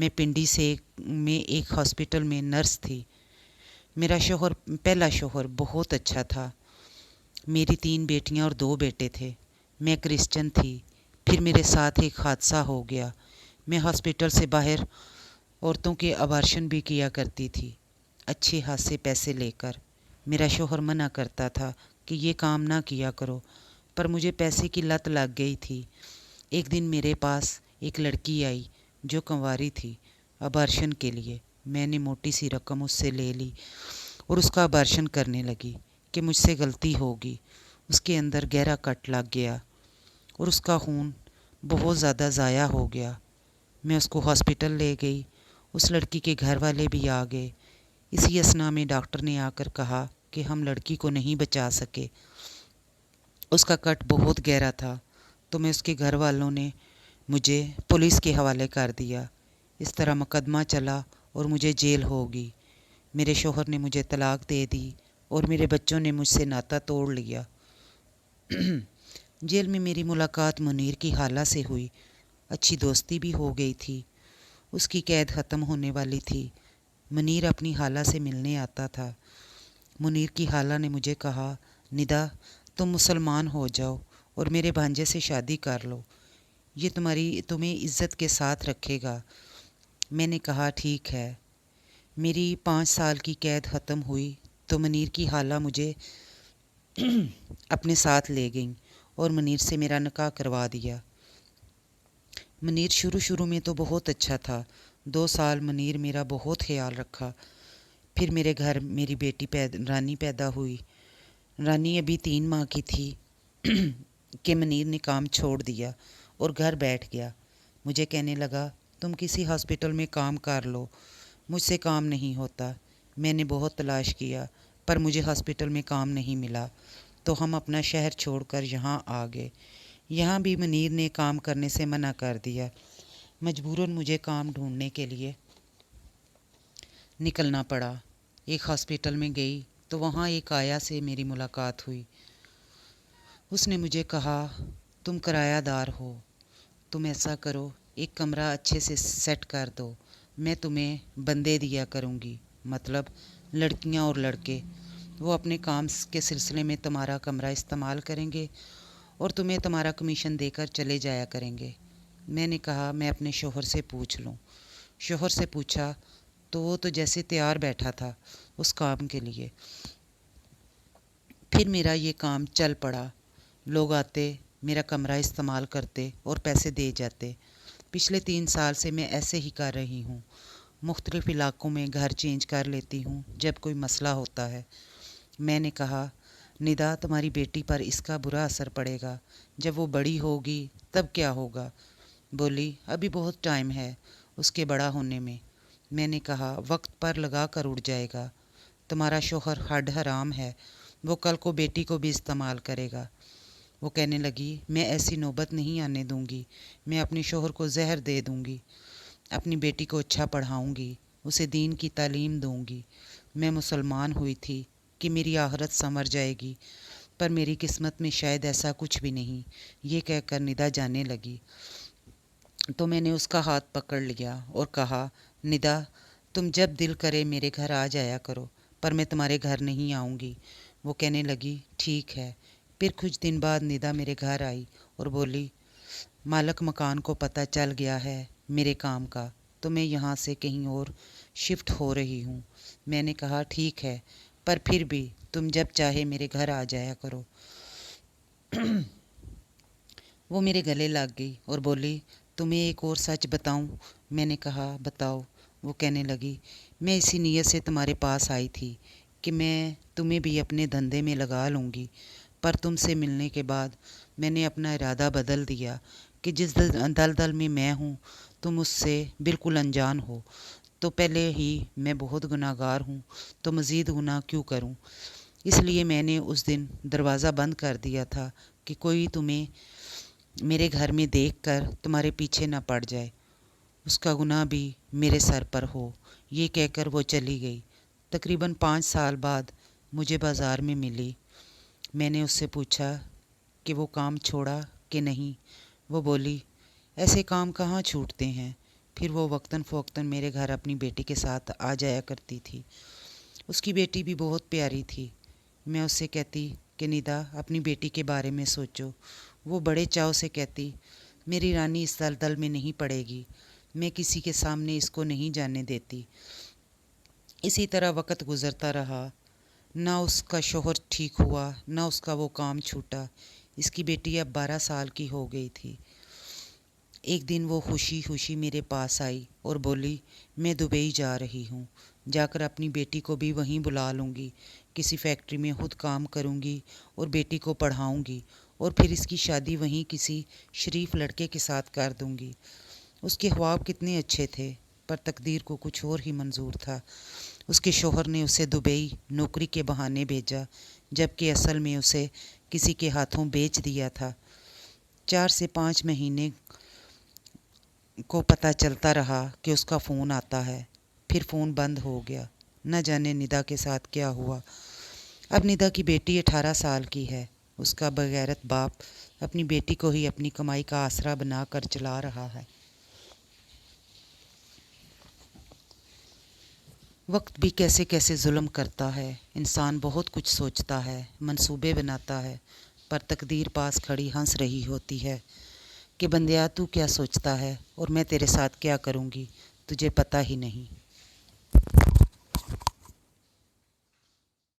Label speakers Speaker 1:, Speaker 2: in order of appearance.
Speaker 1: میں پنڈی سے میں ایک ہاسپٹل میں نرس تھی۔ میرا شوہر پہلا شوہر بہت اچھا تھا۔ میری 3 بیٹیاں اور 2 بیٹے تھے۔ میں کرسچن تھی۔ پھر میرے ساتھ ایک حادثہ ہو گیا۔ میں ہاسپٹل سے باہر عورتوں کے ابارشن بھی کیا کرتی تھی، اچھے خاصے پیسے لے کر۔ میرا شوہر منع کرتا تھا کہ یہ کام نہ کیا کرو، پر مجھے پیسے کی لت لگ گئی تھی۔ ایک دن میرے پاس ایک لڑکی آئی جو کنواری تھی ابارشن کے لیے۔ میں نے موٹی سی رقم اس سے لے لی اور اس کا ابارشن کرنے لگی کہ مجھ سے غلطی ہوگی۔ اس کے اندر گہرا کٹ لگ گیا اور اس کا خون بہت زیادہ ضائع ہو گیا۔ میں اس کو ہاسپٹل لے گئی۔ اس لڑکی کے گھر والے بھی آ گئے۔ اسی اثناء میں ڈاکٹر نے آ کر کہا کہ ہم لڑکی کو نہیں بچا سکے، اس کا کٹ بہت گہرا تھا۔ تو میں اس کے گھر والوں نے مجھے پولیس کے حوالے کر دیا۔ اس طرح مقدمہ چلا اور مجھے جیل ہوگی۔ میرے شوہر نے مجھے طلاق دے دی اور میرے بچوں نے مجھ سے ناتا توڑ لیا۔ جیل میں میری ملاقات منیر کی خالہ سے ہوئی۔ اچھی دوستی بھی ہو گئی تھی۔ اس کی قید ختم ہونے والی تھی۔ منیر اپنی خالہ سے ملنے آتا تھا۔ منیر کی خالہ نے مجھے کہا، ندا تم مسلمان ہو جاؤ اور میرے بھانجے سے شادی کر لو، یہ تمہیں عزت کے ساتھ رکھے گا۔ میں نے کہا ٹھیک ہے۔ میری 5 سال کی قید ختم ہوئی تو منیر کی خالہ مجھے اپنے ساتھ لے گئیں اور منیر سے میرا نکاح کروا دیا۔ منیر شروع میں تو بہت اچھا تھا۔ 2 سال منیر میرا بہت خیال رکھا۔ پھر میرے گھر میری بیٹی رانی پیدا ہوئی۔ رانی ابھی 3 ماہ کی تھی کہ منیر نے کام چھوڑ دیا اور گھر بیٹھ گیا۔ مجھے کہنے لگا تم کسی ہاسپٹل میں کام کر لو، مجھ سے کام نہیں ہوتا۔ میں نے بہت تلاش کیا پر مجھے ہاسپٹل میں کام نہیں ملا، تو ہم اپنا شہر چھوڑ کر یہاں آ گئے۔ یہاں بھی منیر نے کام کرنے سے منع کر دیا۔ مجبوراً مجھے کام ڈھونڈنے کے لیے نکلنا پڑا۔ ایک ہاسپٹل میں گئی تو وہاں ایک آیا سے میری ملاقات ہوئی۔ اس نے مجھے کہا تم کرایہ دار ہو، تم ایسا کرو ایک کمرہ اچھے سے سیٹ کر دو، میں تمہیں بندے دیا کروں گی، مطلب لڑکیاں اور لڑکے، وہ اپنے کام کے سلسلے میں تمہارا کمرہ استعمال کریں گے اور تمہیں تمہارا کمیشن دے کر چلے جایا کریں گے۔ میں نے کہا میں اپنے شوہر سے پوچھ لوں۔ شوہر سے پوچھا تو وہ تو جیسے تیار بیٹھا تھا اس کام کے لیے۔ پھر میرا یہ کام چل پڑا۔ لوگ آتے، میرا کمرہ استعمال کرتے اور پیسے دے جاتے۔ پچھلے 3 سال سے میں ایسے ہی کر رہی ہوں۔ مختلف علاقوں میں گھر چینج کر لیتی ہوں جب کوئی مسئلہ ہوتا ہے۔ میں نے کہا ندا تمہاری بیٹی پر اس کا برا اثر پڑے گا، جب وہ بڑی ہوگی تب کیا ہوگا؟ بولی ابھی بہت ٹائم ہے اس کے بڑا ہونے میں۔ میں نے کہا وقت پر لگا کر اڑ جائے گا، تمہارا شوہر ہڈ حرام ہے، وہ کل کو بیٹی کو بھی استعمال کرے گا۔ وہ کہنے لگی میں ایسی نوبت نہیں آنے دوں گی، میں اپنے شوہر کو زہر دے دوں گی، اپنی بیٹی کو اچھا پڑھاؤں گی، اسے دین کی تعلیم دوں گی۔ میں مسلمان ہوئی تھی کہ میری آخرت سنور جائے گی، پر میری قسمت میں شاید ایسا کچھ بھی نہیں، یہ کہہ کر ندا جانے لگی۔ تو میں نے اس کا ہاتھ پکڑ لیا اور کہا ندا تم جب دل کرے میرے گھر آ جایا کرو، پر میں تمہارے گھر نہیں آؤں گی۔ وہ کہنے لگی ٹھیک ہے۔ پھر کچھ دن بعد ندا میرے گھر آئی اور بولی مالک مکان کو پتہ چل گیا ہے میرے کام کا، تو میں یہاں سے کہیں اور شفٹ ہو رہی ہوں۔ میں نے کہا ٹھیک ہے، پر پھر بھی تم جب چاہے میرے گھر آ جایا کرو۔ وہ میرے گلے لگ گئی اور بولی تمہیں ایک اور سچ بتاؤں؟ میں نے کہا بتاؤ۔ وہ کہنے لگی میں اسی نیت سے تمہارے پاس آئی تھی کہ میں تمہیں بھی اپنے دھندے میں لگا لوں گی، پر تم سے ملنے کے بعد میں نے اپنا ارادہ بدل دیا کہ جس دلدل میں میں ہوں تم اس سے بالکل انجان ہو، تو پہلے ہی میں بہت گناہ گار ہوں، تو مزید گناہ کیوں کروں؟ اس لیے میں نے اس دن دروازہ بند کر دیا تھا کہ کوئی تمہیں میرے گھر میں دیکھ کر تمہارے پیچھے نہ پڑ جائے، اس کا گناہ بھی میرے سر پر ہو۔ یہ کہہ کر وہ چلی گئی۔ تقریباً 5 سال بعد مجھے بازار میں ملی۔ میں نے اس سے پوچھا کہ وہ کام چھوڑا کہ نہیں؟ وہ بولی ایسے کام کہاں چھوٹتے ہیں، پھر وہ وقتاً فوقتاً میرے گھر اپنی بیٹی کے ساتھ آ جایا کرتی تھی۔ اس کی بیٹی بھی بہت پیاری تھی۔ میں اس سے کہتی کہ ندا اپنی بیٹی کے بارے میں سوچو۔ وہ بڑے چاؤ سے کہتی میری رانی اس دلدل میں نہیں پڑے گی، میں کسی کے سامنے اس کو نہیں جانے دیتی۔ اسی طرح وقت گزرتا رہا، نہ اس کا شوہر ٹھیک ہوا نہ اس کا وہ کام چھوٹا۔ اس کی بیٹی اب 12 سال کی ہو گئی تھی۔ ایک دن وہ خوشی خوشی میرے پاس آئی اور بولی میں دبئی جا رہی ہوں، جا کر اپنی بیٹی کو بھی وہیں بلا لوں گی، کسی فیکٹری میں خود کام کروں گی اور بیٹی کو پڑھاؤں گی اور پھر اس کی شادی وہیں کسی شریف لڑکے کے ساتھ کر دوں گی۔ اس کے خواب کتنے اچھے تھے، پر تقدیر کو کچھ اور ہی منظور تھا۔ اس کے شوہر نے اسے دبئی نوکری کے بہانے بھیجا، جبکہ اصل میں اسے کسی کے ہاتھوں بیچ دیا تھا۔ 4 سے 5 مہینے کو پتہ چلتا رہا کہ اس کا فون آتا ہے، پھر فون بند ہو گیا۔ نہ جانے ندا کے ساتھ کیا ہوا۔ اب ندا کی بیٹی 18 سال کی ہے۔ اس کا بغیرت باپ اپنی بیٹی کو ہی اپنی کمائی کا آسرا بنا کر چلا رہا ہے۔ وقت بھی کیسے کیسے ظلم کرتا ہے۔ انسان بہت کچھ سوچتا ہے، منصوبے بناتا ہے، پر تقدیر پاس کھڑی ہنس رہی ہوتی ہے کہ بندیا تو کیا سوچتا ہے اور میں تیرے ساتھ کیا کروں گی، تجھے پتہ ہی نہیں۔